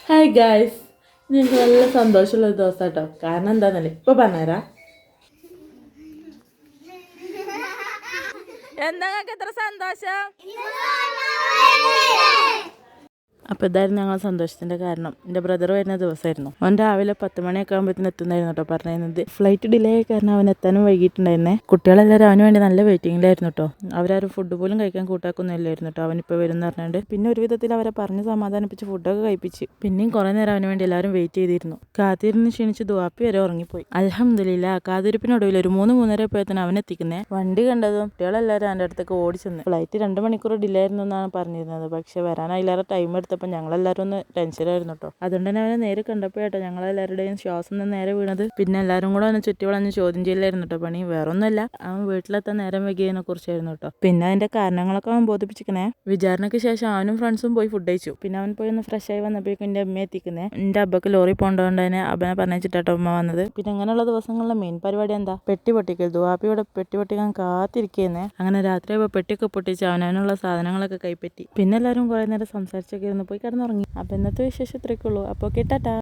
Hi guys, നിങ്ങൾക്ക് നല്ല സന്തോഷമുള്ള ഒരു ദിവസം കേട്ടോ. കാരണം എന്താണെന്നല്ലേ ഇപ്പൊ പറഞ്ഞുതരാം. എന്താ എത്ര സന്തോഷം. അപ്പോൾ ഇതായിരുന്നു ഞങ്ങൾ സന്തോഷത്തിൻ്റെ കാരണം. എൻ്റെ ബ്രദർ വരുന്ന ദിവസമായിരുന്നു. അവൻ രാവിലെ 10 മണിയൊക്കെ ആകുമ്പോഴത്തേന് എത്തുന്നായിരുന്നു കേട്ടോ പറഞ്ഞിരുന്നത്. ഫ്ലൈറ്റ് ഡിലേ ആയ കാരണം അവൻ എത്താനും വൈകിട്ടുണ്ടായിരുന്നേ. കുട്ടികളെല്ലാവരും അവന് വേണ്ടി നല്ല വെയിറ്റിംഗിലായിരുന്നു കേട്ടോ. അവരാരും ഫുഡ് പോലും കഴിക്കാൻ കൂട്ടാക്കൊന്നുമില്ലായിരുന്നു കേട്ടോ. അവനിപ്പോൾ വരും എന്ന് പറഞ്ഞിട്ട് പിന്നെ ഒരു വിധത്തിൽ അവരെ പറഞ്ഞ് സമാധാനിപ്പിച്ച് ഫുഡൊക്കെ കഴിപ്പിച്ച് പിന്നെയും കുറേ നേരം അവന് വേണ്ടി എല്ലാവരും വെയിറ്റ് ചെയ്തിരുന്നു. കാത്തിരുന്ന് ക്ഷീണിച്ച് ദുവാപ്പി വരെ ഉറങ്ങിപ്പോയി. അൽഹംദുലില്ലാ കാത്തിരിപ്പിനൊടുവിൽ ഒരു 3-3:30 പോയത്തിന് അവൻ എത്തിക്കുന്നേ. വണ്ടി കണ്ടതും കുട്ടികളെല്ലാവരും അവൻ്റെ അടുത്തേക്ക് ഓടിച്ചെന്ന്. ഫ്ലൈറ്റ് 2 മണിക്കൂർ ഡിലേ ആയിരുന്നു എന്നാണ് പറഞ്ഞിരുന്നത്. പക്ഷെ വരാനായില്ലാതെ ടൈം എടുത്തപ്പോൾ ഞങ്ങളെല്ലാവരും ഒന്ന് ടെൻഷനായിരുന്നു കേട്ടോ. അതുകൊണ്ട് തന്നെ അവനെ നേരെ കണ്ടപ്പോഴേട്ടോ ഞങ്ങളെല്ലാവരുടെയും ശ്വാസം നിന്ന് നേരെ വീണത്. പിന്നെ എല്ലാവരും കൂടെ അവനെ ചുറ്റി വളഞ്ഞ് ചോദ്യം ചെയ്യലായിരുന്നു കേട്ടോ പണി. വേറൊന്നുമല്ല, അവൻ വീട്ടിലെത്താൻ നേരം വൈകിയതിനെ കുറിച്ചായിരുന്നു കേട്ടോ. പിന്നെ അതിന്റെ കാരണങ്ങളൊക്കെ അവൻ ബോധിപ്പിച്ചിരിക്കണേ. വിചാരണയ്ക്ക് ശേഷം അവനും ഫ്രണ്ട്സും പോയി ഫുഡ് കഴിച്ചു. പിന്നെ അവൻ പോയി ഒന്ന് ഫ്രഷ് ആയി വന്നപ്പോഴേക്കും എൻ്റെ അമ്മ എത്തിക്കുന്നേ. എൻ്റെ അബ്ബക്ക് ലോറി പോകേണ്ടതുകൊണ്ട് തന്നെ അബ്ബനെ പറഞ്ഞിട്ടാട്ടോ അമ്മ വന്നത്. പിന്നെ അങ്ങനെയുള്ള ദിവസങ്ങളിലെ മെയിൻ പരിപാടി എന്താ, പെട്ടി പൊട്ടിക്കൽ. ദുവാപ്പിയുടെ പെട്ടി പൊട്ടിക്കാൻ കാത്തിരിക്കുന്നേ. അങ്ങനെ രാത്രിയായപ്പോൾ പെട്ടിയൊക്കെ പൊട്ടിച്ച് അവനുള്ള സാധനങ്ങളൊക്കെ കൈപ്പറ്റി. പിന്നെ എല്ലാവരും കുറേ നേരം സംസാരിച്ചൊക്കെ ഇരുന്ന് പോയി കിടന്നുറങ്ങി. അപ്പോൾ ഇന്നത്തെ വിശേഷം ഇത്രയൊക്കെ ഉള്ളൂ. അപ്പോൾ കേട്ടാ.